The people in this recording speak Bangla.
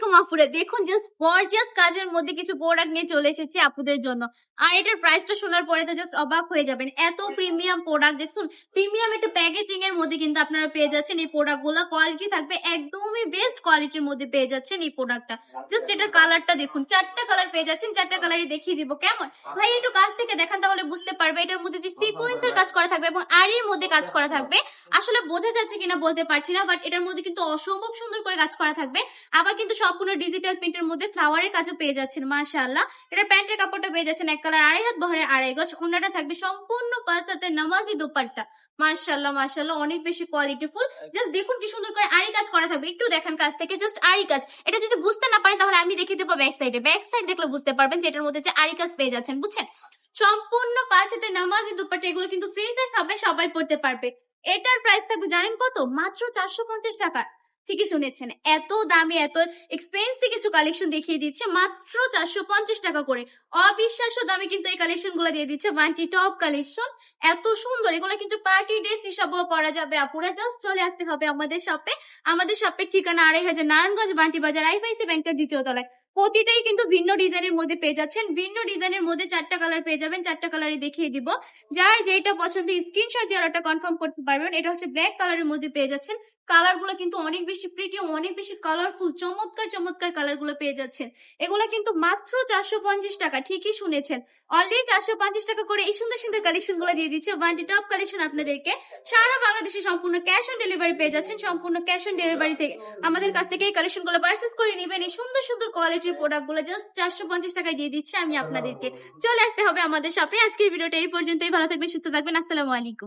আলাইকুম আপুরা, দেখুন জাস্ট গর্জিয়াস কাজের মধ্যে কিছু প্রোডাক্ট নিয়ে চলে এসেছি আপুদের জন্য। আর এটার প্রাইসটা শোনার পরে তো জাস্ট অবাক হয়ে যাবেন, এত প্রিমিয়াম প্রোডাক্ট। দেখুন প্রিমিয়াম একটা প্যাকেজিং এর মধ্যে কিন্তু আপনারা পেয়ে যাচ্ছেন এই প্রোডাক্ট গুলো। কোয়ালিটি থাকবে একদমই বেস্ট কোয়ালিটির মধ্যে পেয়ে যাচ্ছেন এই প্রোডাক্টটা। জাস্ট এটার কালারটা দেখুন, 4টা কালার পেয়ে যাচ্ছেন, 4টা কালারই দেখিয়ে দিব। কেমন ভাই, একটু কাছ থেকে দেখান তাহলে বুঝতে পারবে। এটার মধ্যে যে সিকোয়েন্সের কাজ করা থাকবে এবং আরির মধ্যে কাজ করা থাকবে, আসলে বোঝা যাচ্ছে কিনা বলতে পারছি না, বাট এটার মধ্যে কিন্তু অসম্ভব সুন্দর করে কাজ করা থাকবে। আবার কিন্তু সম্পূর্ণ ডিজিটাল প্রিন্টের মধ্যে ফ্লাওয়ারের কাজও পেয়ে যাচ্ছেন, মাশাআল্লাহ। এটার প্যান্টের কাপড়টা পেয়ে যাচ্ছেন এক কালার, 2.5 হাত বহরে 2.5 গজ। ওন্নাটা থাকবে সম্পূর্ণ 5 হাতের নামাজি দোপাট্টা। মাশাআল্লাহ মাশাআল্লাহ, অনেক বেশি কোয়ালিটিফুল। জাস্ট দেখুন কি সুন্দর করে আরি কাজ করা থাকবে, একটু দেখেন কাছ থেকে, জাস্ট আরি কাজ। এটা যদি বুঝতে না পারেন তাহলে আমি দেখিয়ে দেবো ব্যাক সাইডে। ব্যাক সাইড দেখলে বুঝতে পারবেন যে এটার মধ্যে যে আরি কাজ পেয়ে যাচ্ছেন, বুঝছেন। সম্পূর্ণ 5 হাতের নামাজি দোপাট্টা, এগুলো কিন্তু ফ্রি সাইজ হবে, সবাই পড়তে পারবে। এটার প্রাইস থাকবে জানেন কত? মাত্র 450 টাকা। ঠিকই শুনেছেন, এত দামি এত এক্সপেন্সিভ কিছু কালেকশন দেখিয়ে দিচ্ছে মাত্র 450 টাকা করে। অবিশ্বাস্য দামে কিন্তু এই কালেকশন গুলো দিয়ে দিচ্ছে বান্টি টপ কালেকশন। এত সুন্দর, এগুলো কিন্তু পার্টি ড্রেস হিসাবেও পরা যাবে আপুরা। জাস্ট চলে আসতে হবে আমাদের শপে। আমাদের শপের ঠিকানা 2.5 নারায়ণগঞ্জ বান্টি বাজার, আইএফআইসি ব্যাংকের 2য় তলায়। প্রতিটাই কিন্তু ভিন্ন ডিজাইনের মধ্যে পেয়ে যাচ্ছেন। ভিন্ন ডিজাইনের মধ্যে 4টা কালার পেয়ে যাবেন, 4টা কালারই দেখিয়ে দিব। যার যেটা পছন্দ স্ক্রিনশট দিয়ে অর্ডারটা কনফার্ম করতে পারবেন। এটা হচ্ছে ব্ল্যাক কালারের মধ্যে পেয়ে যাচ্ছেন। কালার গুলো কিন্তু অনেক বেশি প্রিটি, অনেক বেশি কালারফুল, চমৎকার চমৎকার কালার গুলো পেয়ে যাচ্ছেন। এগুলো কিন্তু মাত্র 450 টাকা, ঠিকই শুনেছেন। অলরেডি 450 টাকা করে এই সুন্দর সুন্দর কালেকশন গুলো দিয়ে দিচ্ছে বান্টি টপ কালেকশন আপনাদেরকে। সারা বাংলাদেশে সম্পূর্ণ ক্যাশ অন ডেলিভারি পেয়ে যাচ্ছেন। সম্পূর্ণ ক্যাশ অন ডেলিভারি থেকে আমাদের কাছ থেকে এই কালেকশন গুলো পারচেস করে নেবেন। এই সুন্দর সুন্দর কোয়ালিটির প্রোডাক্ট গুলো জাস্ট 450 টাকায় দিয়ে দিচ্ছে আমি আপনাদেরকে। চলে আসতে হবে আমাদের শপে। আজকের ভিডিওটা এই পর্যন্তই। ভালো থাকবেন, সুস্থ থাকবেন। আসসালামু আলাইকুম।